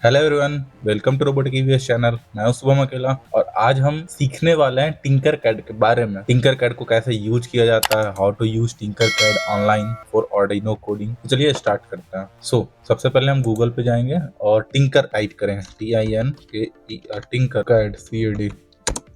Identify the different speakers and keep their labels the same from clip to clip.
Speaker 1: Hello everyone, welcome to robotic EVS channel. मैं हूं शुभम अकेला और आज हम सीखने वाले हैं टिंकर कैड के बारे में। टिंकर कैड को कैसे यूज किया जाता है, how to use Tinkercad online for Arduino coding. तो चलिए स्टार्ट करते हैं। सबसे पहले हम गूगल पे जाएंगे और टिंकर टाइप करेंगे, TINKER, टिंकर कैड CAD।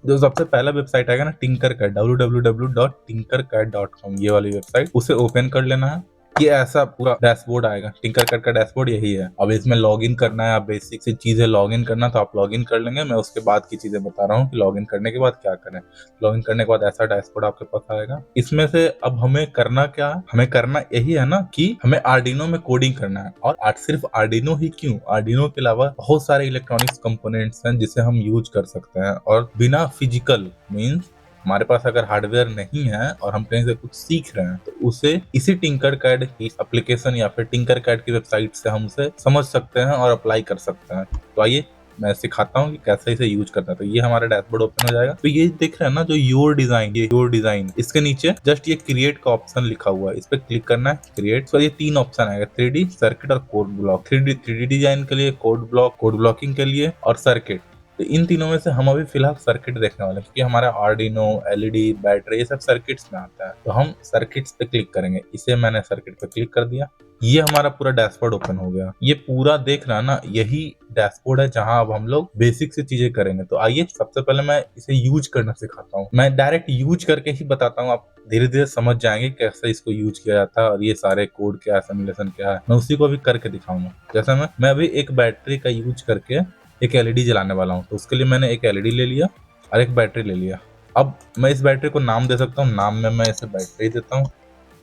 Speaker 1: जो सबसे पहला वेबसाइट आएगा ना टिंकर कैड, www.tinkercad.com, ये वाली वेबसाइट, उसे ओपन कर लेना है। ये ऐसा पूरा डैशबोर्ड आएगा। टिंकर कैड का डैशबोर्ड यही है। अब इसमें लॉगिन करना है, आप बेसिक सी चीजें लॉगिन करना तो आप लॉगिन कर लेंगे। मैं उसके बाद की चीजें बता रहा हूँ कि लॉगिन करने के बाद क्या करें। लॉगिन करने के बाद ऐसा डैशबोर्ड आपके पास आएगा। इसमें से अब हमें करना क्या है, हमें करना यही है ना कि हमें आर्डिनो में कोडिंग करना है। और सिर्फ आर्डिनो ही क्यों, आर्डिनो के अलावा बहुत सारे इलेक्ट्रॉनिक्स कंपोनेंट्स हैं जिसे हम यूज कर सकते हैं। और बिना फिजिकल मीन्स हमारे पास अगर हार्डवेयर नहीं है और हम कहीं से कुछ सीख रहे हैं तो उसे इसी टिंकर कैड की एप्लीकेशन या फिर टिंकर कैड की वेबसाइट से हम उसे समझ सकते हैं और अप्लाई कर सकते हैं। तो आइए मैं सिखाता हूँ कि कैसे इसे यूज करना है। तो ये हमारा डैशबोर्ड ओपन हो जाएगा। तो ये देख रहे हैं ना, जो योर डिजाइन, ये योर डिजाइन, इसके नीचे जस्ट ये क्रिएट का ऑप्शन लिखा हुआ है, इस पे क्लिक करना है। क्रिएट, तो ये तीन ऑप्शन आएगा, 3D, सर्किट और कोड ब्लॉक। 3D डिजाइन के लिए, कोड ब्लॉकिंग के लिए और सर्किट। तो इन तीनों में से हम अभी फिलहाल सर्किट देखने वाले हैं, क्योंकि हमारा आर्डिनो, LED, बैटरी, ये सब सर्किट्स में आता है। तो हम सर्किट्स पे क्लिक करेंगे। इसे मैंने सर्किट पे क्लिक कर दिया। ये हमारा पूरा डैशबोर्ड ओपन हो गया। ये पूरा देख रहा ना, यही डैशबोर्ड है जहां अब हम लोग बेसिक से चीजें करेंगे। तो आइए सबसे पहले मैं इसे यूज करना सिखाता हूँ। मैं डायरेक्ट यूज करके ही बताता हूँ, आप धीरे धीरे समझ जाएंगे कैसे इसको यूज किया जाता है और ये सारे कोड क्या है, सिमुलेशन क्या है, मैं उसी को भी करके दिखाऊंगा। जैसे मैं अभी एक बैटरी का यूज करके एक LED जलाने वाला हूँ। तो उसके लिए मैंने एक LED ले लिया और एक बैटरी ले लिया। अब मैं इस बैटरी को नाम दे सकता हूँ। नाम में मैं इसे बैटरी देता हूँ,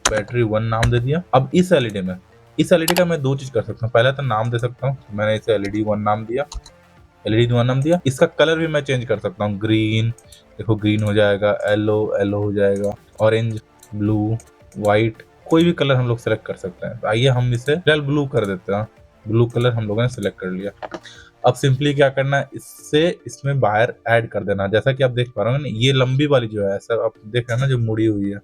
Speaker 1: बैटरी 1 नाम दे दिया। अब इस LED का मैं दो चीज कर सकता हूँ। पहले तो नाम दे सकता हूँ, तो मैंने इसे LED 1 नाम दिया, LED 1 नाम दिया। इसका कलर भी मैं चेंज कर सकता हूँ, ग्रीन, देखो ग्रीन हो जाएगा, येलो हो जाएगा, ऑरेंज, ब्लू, व्हाइट, कोई भी कलर हम लोग सेलेक्ट कर सकते हैं। तो आइए हम इसे रॉयल ब्लू कर देते हैं। ब्लू कलर हम लोगों ने सिलेक्ट कर लिया। अब सिंपली क्या करना है, इसमें वायर ऐड कर देना। जैसा कि आप देख पा रहे हो ना, ये लंबी वाली जो है, ऐसा आप देख रहे हैं ना, जो मुड़ी हुई है,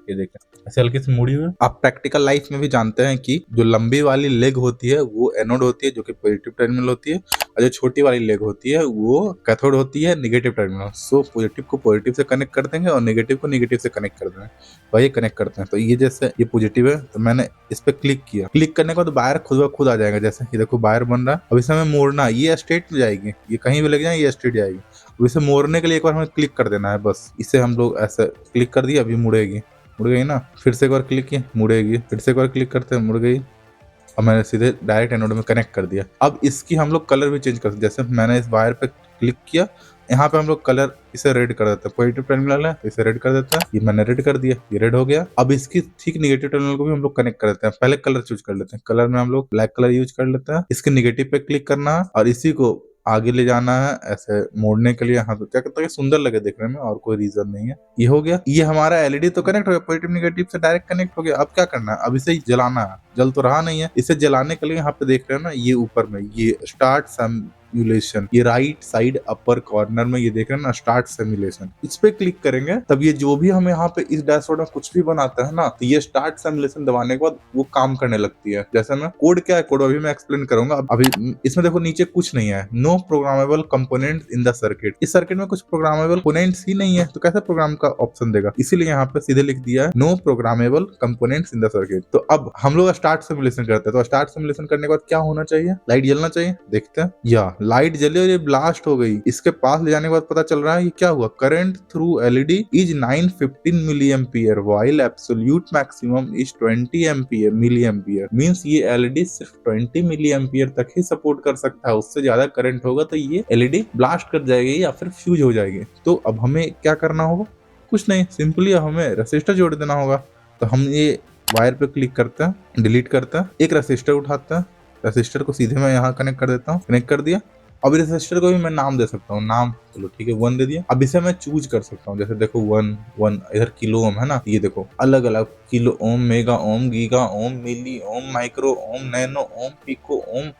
Speaker 1: ये देखें ऐसे हल्की सी मुड़ी हुई है। आप प्रैक्टिकल लाइफ में भी जानते हैं कि जो लंबी वाली लेग होती है वो एनोड होती है, जो कि पॉजिटिव टर्मिनल होती है, और जो छोटी वाली लेग होती है वो कैथोड होती है, नेगेटिव टर्मिनल। सो पॉजिटिव को पॉजिटिव से कनेक्ट कर देंगे और नेगेटिव को नेगेटिव से कनेक्ट कर देंगे। वही कनेक्ट करते हैं। तो ये जैसे ये पॉजिटिव है, तो मैंने इस पे क्लिक किया। क्लिक करने के बाद वायर खुद ब खुद आ जाएगा। जैसे ये देखो वायर बन रहा है। अब इसे हमें मोड़ना, ये स्ट्रेट में जाएगी, ये कहीं भी लग जाए ये स्ट्रेट जाएगी। अब इसे मोड़ने के लिए एक बार हमें क्लिक कर देना है बस। इसे हम लोग ऐसे क्लिक कर दिया, अभी मुड़ेगी, मुड़ गई ना। फिर से एक बार क्लिक किया, मुड़ेगी, फिर से एक बार क्लिक करते हैं, मुड़ गई। अब मैंने सीधे डायरेक्ट एनोड में कनेक्ट कर दिया। अब इसकी हम लोग कलर भी चेंज कर सकते हैं। जैसे मैंने इस वायर पे क्लिक किया, यहाँ पे हम लोग कलर इसे रेड कर देते हैं। पॉजिटिव टर्मिनल है तो इसे रेड कर देते हैं। ये मैंने रेड कर दिया, ये रेड हो गया। अब इसकी ठीक नेगेटिव टर्मिनल को भी हम लोग कनेक्ट कर देते हैं। पहले कलर चूज कर लेते हैं। कलर में हम लोग ब्लैक कलर यूज कर लेते हैं। इसके नेगेटिव पे क्लिक करना है और इसी को आगे ले जाना है ऐसे मोड़ने के लिए। हाँ, तो क्या कहता है, सुंदर लगे देखने में, और कोई रीजन नहीं है। ये हो गया। ये हमारा LED तो कनेक्ट हो गया, पॉजिटिव नेगेटिव से डायरेक्ट कनेक्ट हो गया। अब क्या करना है, अब इसे जलाना है। जल तो रहा नहीं है। इसे जलाने के लिए यहाँ पे देख रहे हैं ना, ये ऊपर में ये स्टार्ट सिमुलेशन, ये राइट साइड अपर कॉर्नर में ये देख रहे हैं ना, स्टार्ट सिमुलेशन, इस पे क्लिक करेंगे तब ये जो भी हम यहाँ पे इस डैशबोर्ड में कुछ भी बनाते हैं ना, तो ये स्टार्ट सिमुलेशन दबाने के बाद वो काम करने लगती है। जैसे मैं कोड क्या है, कोड अभी मैं एक्सप्लेन करूंगा। अभी इसमें देखो नीचे कुछ नहीं है, no programmable components in the circuit. इस सर्किट में कुछ प्रोग्रामेबल कंपोनेंट्स ही नहीं है, तो कैसे प्रोग्राम का ऑप्शन देगा। इसीलिए यहाँ पे सीधे लिख दिया है no programmable components in the circuit. तो अब हम लोग स्टार्ट सिमुलेशन करते हैं। तो स्टार्ट सिमुलेशन करने के बाद क्या होना चाहिए, लाइट जलना चाहिए। देखते हैं, या लाइट जली और ये ब्लास्ट हो गई। इसके पास ले जाने के बाद पता चल रहा है ये क्या हुआ, current through LED is 915 milliampere while absolute maximum is 20 milliampere. Means ये LED सिर्फ 20 मिली एम्पियर तक ही सपोर्ट कर सकता है। उससे ज्यादा करंट होगा तो ये LED ब्लास्ट कर जाएगी या फिर फ्यूज हो जाएगी। तो अब हमें क्या करना होगा, कुछ नहीं, सिंपली हमें रेसिस्टर जोड़ देना होगा। तो हम ये वायर पे क्लिक करते हैं, डिलीट करते हैं, एक रेसिस्टर उठाते हैं। रेसिस्टर को सीधे मैं यहाँ कनेक्ट कर देता हूँ, कनेक्ट कर दिया। अब रेसिस्टर को भी मैं नाम दे सकता हूँ, नाम चलो ठीक है 1 दे दिया। अब इसे मैं चूज कर सकता हूँ। जैसे देखो 1 इधर किलो ओम है ना, ये देखो अलग अलग kilo ohm, mega ohm, giga ohm, milli ohm, micro ohm, nano ohm, pico ohm,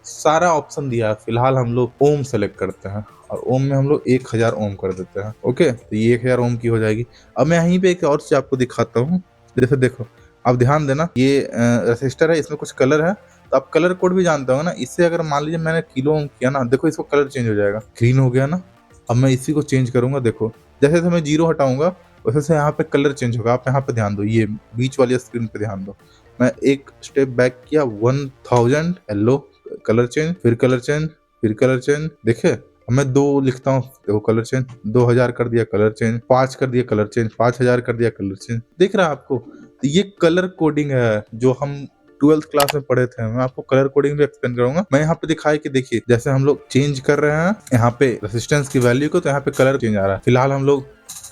Speaker 1: सारा ऑप्शन दिया है। फिलहाल हम लोग ओम सेलेक्ट करते हैं और ओम में हम लोग 1000 ओम कर देते हैं। ओके, तो ये 1000 ओम की हो जाएगी। अब मैं यहीं पे एक और चीज आपको दिखाता हूँ। जैसे देखो, अब ध्यान देना, ये रेसिस्टर है, इसमें कुछ कलर है। तो आप कलर कोड भी जानते हो ना, इससे अगर मान लीजिए मैंने किलो ओम किया ना, देखो इसको कलर चेंज हो जाएगा, ग्रीन हो गया ना। अब मैं इसी को चेंज करूंगा, देखो जैसे जैसे मैं 0 हटाऊंगा वैसे से यहाँ पे कलर चेंज होगा। आप यहाँ पे ध्यान दो, ये बीच वाली स्क्रीन पे ध्यान दो। मैं एक स्टेप बैक किया, 1000 येलो, कलर चेंज, फिर कलर चेंज, फिर कलर चेंज। देखे, अब मैं 2 लिखता हूँ, देखो कलर चेंज, 2000 कर दिया कलर चेंज, 5 कर दिया कलर चेंज, 5000 कर दिया कलर चेंज। दिख रहा है आपको? तो ये कलर कोडिंग है जो हम 12th क्लास में पढ़े थे। मैं आपको कलर कोडिंग भी एक्सप्लेन करूंगा। मैं यहाँ पे दिखाई कि देखिए जैसे हम लोग चेंज कर रहे हैं यहाँ पे रेसिस्टेंस की वैल्यू को, तो यहाँ पे कलर चेंज आ रहा है। फिलहाल हम लोग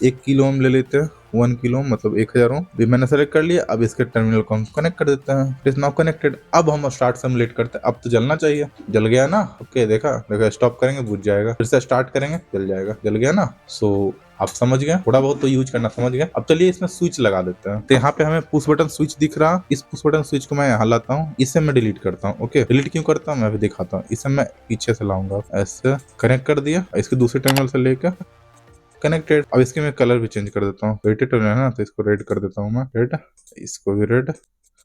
Speaker 1: 1 किलो ओम ले लेते हैं, 1 किलो ओम मतलब 1000 ओम भी मैंने सेलेक्ट कर लिया। अब इसके टर्मिनल को हम कनेक्ट कर देते हैं, इट इज नाउ कनेक्टेड। अब हम स्टार्ट सिमुलेट करते हैं। अब तो जलना चाहिए, जल गया ना। ओके, देखा देखा, स्टॉप करेंगे बुझ जाएगा, फिर से स्टार्ट करेंगे जल जाएगा, जल गया ना। सो आप समझ गए, थोड़ा बहुत तो यूज करना समझ गए। अब चलिए इसमें स्विच लगा देते हैं। तो यहाँ पे हमें पुश बटन स्विच दिख रहा, इस पुश बटन स्विच को मैं यहाँ लाता हूँ, इसे मैं डिलीट करता हूँ। ओके, डिलीट क्यों करता हूँ मैं भी दिखाता हूँ। इसे मैं पीछे से लाऊंगा, ऐसे कनेक्ट कर दिया, इसके दूसरे टर्मिनल से लेकर कनेक्टेड। अब इसके मैं कलर भी चेंज कर देता हूँ, रेड टर्मिनल है ना, तो इसको रेड कर देता हूँ मैं, रेड, इसको भी रेड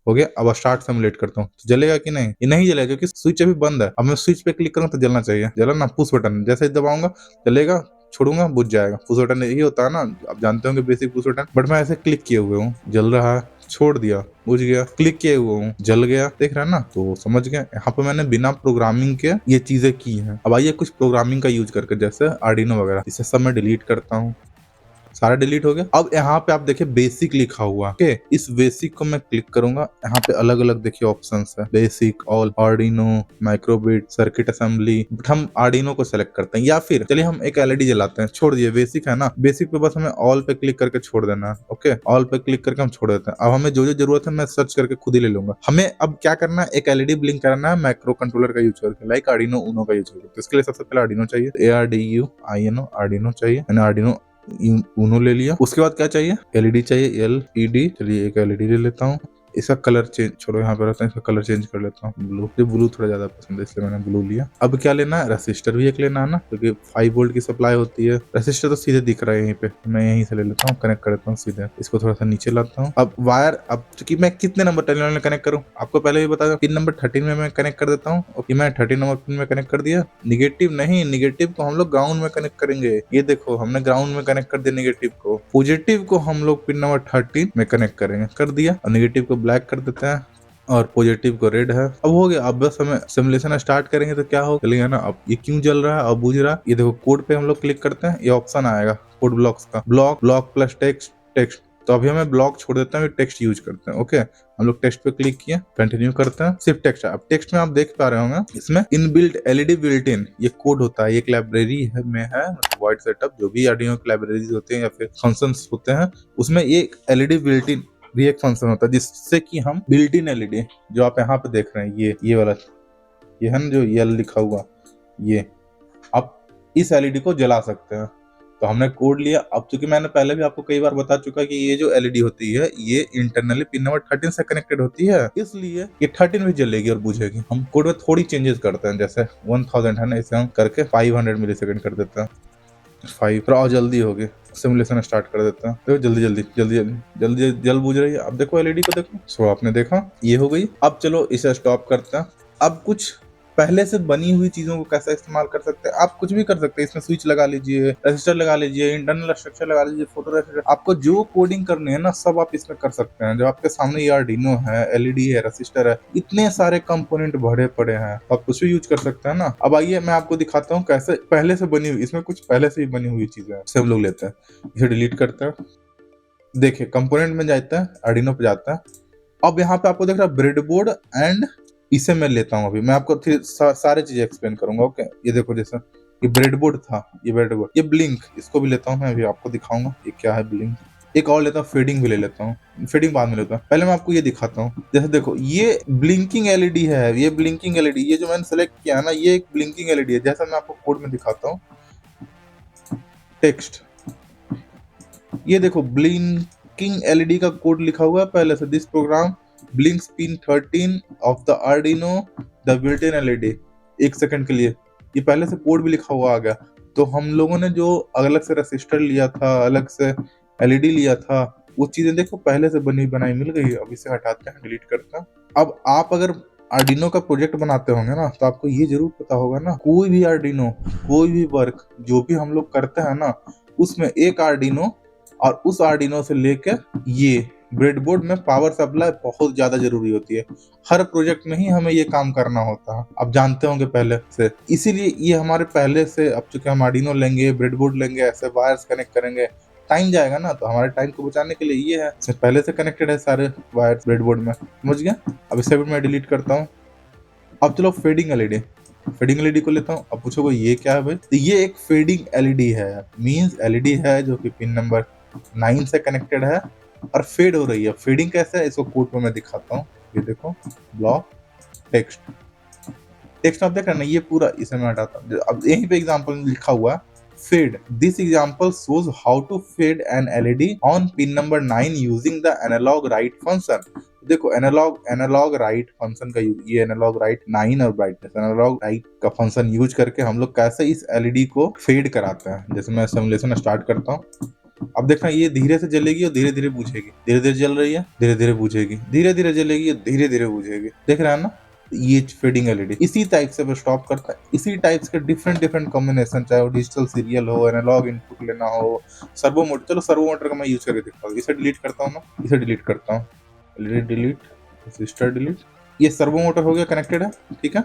Speaker 1: हो गया। अब स्टार्ट सिमुलेट करता हूँ, जलेगा कि नहीं? ये नहीं जलेगा क्योंकि स्विच अभी बंद है। अब मैं स्विच पे क्लिक करूँ तो जलना चाहिए, जला ना। पुश बटन जैसे ही दबाऊंगा जलेगा, छोड़ूंगा बुझ जाएगा। पुश बटन यही होता है ना, आप जानते होंगे बेसिक पुश बटन। बट मैं ऐसे क्लिक किए हुए हूँ, जल रहा है, छोड़ दिया बुझ गया, क्लिक किए हुआ हूँ जल गया, देख रहा है ना। तो समझ गए, यहाँ पे मैंने बिना प्रोग्रामिंग के ये चीजें की हैं। अब आइए कुछ प्रोग्रामिंग का यूज करके, जैसे आर्डिनो वगैरह, इसे सब मैं डिलीट करता हूँ, सारा डिलीट हो गया। अब यहाँ पे आप देखिए बेसिक लिखा हुआ, ओके, इस बेसिक को मैं क्लिक करूंगा। यहाँ पे अलग अलग देखिए ऑप्शंस है, basic, all, Arduino, माइक्रोबिट, circuit assembly. हम आर्डिनो को सेलेक्ट करते हैं, या फिर चलिए हम एक एलईडी जलाते हैं। छोड़ दिए, बेसिक है ना, बेसिक पे बस हमें ऑल पे क्लिक करके छोड़ देना है। ओके, ऑल पे क्लिक करके हम छोड़ देते हैं। अब हमें जो जो जरूरत है मैं सर्च करके खुद ही ले लूंगा। हमें अब क्या करना है, एक एलईडी ब्लिंक करना है माइक्रो कंट्रोलर का यूज करके, लाइक आर्डिनो उनो का यूज करके। तो इसके लिए सबसे पहले आर्डिनो चाहिए, ARDUINO, आर्डिनो चाहिए। मैंने आर्डिनो उनो ले लिया। उसके बाद क्या चाहिए, एलईडी चाहिए, LED। चलिए एक एलईडी ले लेता हूँ। इसका कलर चेंज छोड़ो, यहाँ पे रहता है, इसका कलर चेंज कर लेता हूँ ब्लू। मुझे ब्लू थोड़ा ज्यादा पसंद है इसलिए मैंने ब्लू लिया। अब क्या लेना है, रेसिस्टर भी एक लेना है ना, क्योंकि 5 वोल्ट की सप्लाई होती है। रेसिस्टर तो सीधे दिख रहा है यहीं पे, मैं यहीं से ले लेता हूँ, कनेक्ट कर देता हूँ सीधे। इसको थोड़ा सा नीचे लाता हूँ। अब वायर, अब चूंकि मैं कितने नंबर टर्मिनल में कनेक्ट करूँ आपको पहले भी बता दूं, पिन नंबर 13 में मैं कनेक्ट कर देता हूँ। ओके, मैं 13 नंबर पिन में कनेक्ट कर दिया। निगेटिव नहीं, निगेटिव को हम लोग ग्राउंड में कनेक्ट करेंगे। ये देखो हमने ग्राउंड में कनेक्ट कर दिया निगेटिव को। पॉजिटिव को हम लोग पिन नंबर 13 में कनेक्ट करेंगे, कर दिया। और निगेटिव को ब्लैक कर देते हैं और पॉजिटिव को रेड है। अब हो गया। अब बस हमें सिमुलेशन स्टार्ट करेंगे तो क्या हो, चलेगा ना। अब ये क्यों जल रहा है, अब बुझ रहा है। ये देखो कोड पे हम लोग क्लिक करते हैं, ये ऑप्शन आएगा कोड ब्लॉक्स का, ब्लॉक प्लस टेक्स्ट, टेक्स्ट। तो अभी हमें ब्लॉक छोड़ देते हैं, टेक्स्ट यूज करते हैं। ओके, हम लोग टेक्स्ट पे क्लिक किए, कंटिन्यू करते हैं, सिर्फ टेक्स्ट। अब टेक्स्ट में आप देख पा रहे होंगे, इसमें इनबिल्ट एलईडी बिल्ट इन ये कोड होता है। एक लाइब्रेरी है में है, वाइड सेटअप, जो भी आर्डिनो की लाइब्रेरीज होते हैं या फिर फंक्शंस होते हैं, उसमें ये एलईडी बिल्ट इन भी एक फंक्शन होता है, जिससे कि हम बिल्ट इन एलईडी जो आप यहाँ पे देख रहे हैं, ये वाला, ये है ना जो ये लिखा हुआ, ये आप इस एलईडी को जला सकते हैं। तो हमने कोड लिया। अब चूंकि मैंने पहले भी आपको कई बार बता चुका कि ये जो एलईडी होती है ये इंटरनली पिन नंबर 13 से कनेक्टेड होती है, इसलिए ये 13 भी जलेगी और बुझेगी। हम कोड में थोड़ी चेंजेस करते हैं, जैसे 1000 है ना, इसे हम करके 500 मिलीसेकंड कर देते हैं। 5 पर और जल्दी होगी। सिमुलेशन स्टार्ट कर देते हैं। देखो जल्दी जल्दी जल्दी जल्दी जल्दी जल बुझ रही है। अब देखो एलईडी को देखो। सो आपने देखा ये हो गई। अब चलो इसे स्टॉप करते हैं। अब कुछ पहले से बनी हुई चीजों को कैसे इस्तेमाल कर सकते हैं, आप कुछ भी कर सकते हैं। इसमें स्विच लगा लीजिए, रेजिस्टर लगा लीजिए, इंटरनल स्ट्रक्चर लगा लीजिए, फोटो रेजिस्टर, आपको जो कोडिंग करनी है ना सब आप इसमें कर सकते हैं। जो आपके सामने ये आर्डिनो है, एलईडी है, रेजिस्टर है, इतने सारे कंपोनेंट भरे पड़े हैं, आप कुछ भी यूज कर सकते हैं ना। अब आइए मैं आपको दिखाता हूँ कैसे पहले से बनी हुई, इसमें कुछ पहले से ही बनी हुई चीजें सब लोग लेते हैं। इसे डिलीट करते हैं। देखिए कंपोनेंट में जाता है, आर्डिनो पे जाता है। अब यहाँ पे आपको देख रहा है ब्रेडबोर्ड एंड, इसे मैं लेता हूँ। अभी मैं आपको फिर सारे चीजें एक्सप्लेन करूंगा। ओके, ये देखो जैसे ये ब्रेडबोर्ड था, ये ब्रेडबोर्ड, ये ब्लिंक, इसको भी लेता हूँ मैं, अभी आपको दिखाऊंगा ये क्या है ब्लिंक। एक और लेता हूँ, फेडिंग भी ले लेता हूँ। फेडिंग बाद में लेता हूँ, पहले मैं आपको ये दिखाता हूँ। जैसे देखो ये ब्लिंकिंग एलईडी है, ये ब्लिंकिंग एलईडी, ये जो मैंने सेलेक्ट किया है ना ये एक ब्लिंकिंग एलईडी है। जैसा मैं आपको कोड में दिखाता हूँ, टेक्स्ट, ये देखो ब्लिंकिंग एलईडी का कोड लिखा हुआ है पहले से। This program blinks pin 13 of the Arduino the built in LED. एक सेकंड के लिए ये पहले से कोड भी लिखा हुआ आ गया। तो हम लोगों ने जो अलग से रेसिस्टर लिया था, अलग से एलईडी लिया था, वो चीजें देखो पहले से बनी बनाई मिल गई। अब इसे हटाते हैं, डिलीट करते हैं। अब आप अगर आर्डिनो का प्रोजेक्ट बनाते होंगे ना, तो आपको ये जरूर पता होगा ना, कोई भी आर्डिनो, कोई भी वर्क जो भी हम लोग करते हैं ना, उसमें एक आर्डिनो और उस आर्डिनो से लेके ये ब्रेडबोर्ड में पावर सप्लाई बहुत ज्यादा जरूरी होती है। हर प्रोजेक्ट में ही हमें ये काम करना होता है, आप जानते होंगे पहले से। इसीलिए ये हमारे पहले से, अब चूंकि हम आर्डिनो लेंगे, ब्रेडबोर्ड लेंगे, ऐसे वायर्स कनेक्ट करेंगे, टाइम जाएगा ना, तो हमारे टाइम को बचाने के लिए ये है, पहले से कनेक्टेड है सारे वायर्स ब्रेडबोर्ड में, समझ गया। अब इसे भी मैं डिलीट करता हूँ। अब चलो फेडिंग एलईडी, फेडिंग एलईडी को लेता हूँ। अब पूछोगे ये क्या है भाई, तो ये एक फेडिंग एलईडी है, मींस एलईडी है जो कि पिन नंबर 9 से कनेक्टेड है और फेड हो रही है। फेडिंग कैसे है, इसको कोड में मैं दिखाता हूँ। ये देखो, ब्लॉक टेक्स्ट, टेक्स्ट आप देख रहे हैं ना, ये पूरा इसे मैं हटाता हूँ। अब यहीं पे एग्जांपल लिखा हुआ fade, this example shows how to fade an LED on pin number 9 using the analog write function. देखो एनालॉग राइट फंक्शन का ये एनालॉग राइट 9 और ब्राइटनेस, एनालॉग राइट का फंक्शन यूज करके हम लोग कैसे इस एलईडी को फेड कराते हैं। जैसे मैं सिमुलेशन स्टार्ट करता हूँ, अब देखना ये धीरे से जलेगी और धीरे धीरे बुझेगी, धीरे धीरे जल रही है, धीरे धीरे बुझेगी, धीरे धीरे जलेगी और धीरे धीरे बुझेगी, देख रहे हैं ना। ये फेडिंग एलईडी इसी टाइप से वो स्टॉप करता है। इसी टाइप के डिफरेंट डिफरेंट कॉम्बिनेशन, चाहे वो डिजिटल सीरियल हो, एनालॉग इनपुट लेना हो, सर्वो मोटर। चलो सर्वो मोटर का मैं यूज करके दिखाता हूँ। इसे डिलीट करता हूँ ना, इसे डिलीट करता हूँ, डिलीट, रजिस्टर डिलीट। ये सर्वो मोटर हो गया, कनेक्टेड है, ठीक है।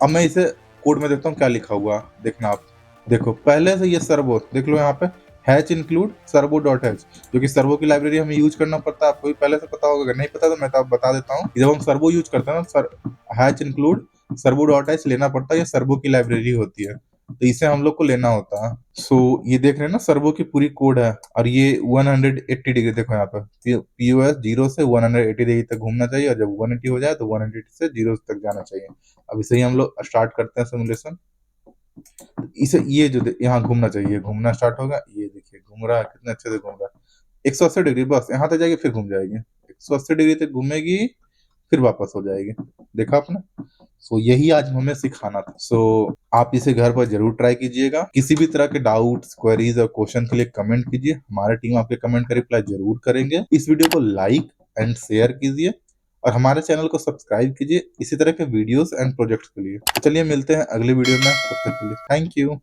Speaker 1: अब मैं इसे कोड में देखता हूँ क्या लिखा हुआ, देखना आप। देखो पहले से ये सर्वो देख लो, यहाँ पे hatch include servo dot hatch, जो कि सर्वो की लाइब्रेरी हमें यूज करना पड़ता है। आपको भी पहले से पता होगा, अगर नहीं पता तो मैं तो आप बता देता हूँ। जब हम सर्वो यूज करते हैं ना, hatch include servo dot hatch लेना पड़ता है, ये सर्वो की लाइब्रेरी होती है, तो इसे हम लोग को लेना होता है। सो ये देख रहे हैं ना, सर्वो की पूरी कोड है, और ये 180 डिग्री देखो यहाँ पे, पीओएस 0 से 180 डिग्री तक घूमना चाहिए, और जब 180 हो जाए तो 180 से 0 तक जाना चाहिए। अब इसे ही हम लोग स्टार्ट करते हैं सिमुलेशन। इसे ये जो यहाँ घूमना चाहिए, घूमना स्टार्ट होगा, ये देखिए घूम रहा है, कितने अच्छे से घूम रहा है। 180 डिग्री, बस यहाँ तक जाएगी फिर घूम जाएगी, 180 डिग्री तक घूमेगी फिर वापस हो जाएगी, देखा आपने। सो यही आज हमें सिखाना था। सो आप इसे घर पर जरूर ट्राई कीजिएगा। किसी भी तरह के डाउट्स, क्वेरीज और क्वेश्चन के लिए कमेंट कीजिए, हमारी टीम आपके कमेंट का रिप्लाई जरूर करेंगे। इस वीडियो को लाइक एंड शेयर कीजिए और हमारे चैनल को सब्सक्राइब कीजिए इसी तरह के वीडियोस एंड प्रोजेक्ट्स के लिए। तो चलिए मिलते हैं अगले वीडियो में, तब तक के लिए थैंक यू।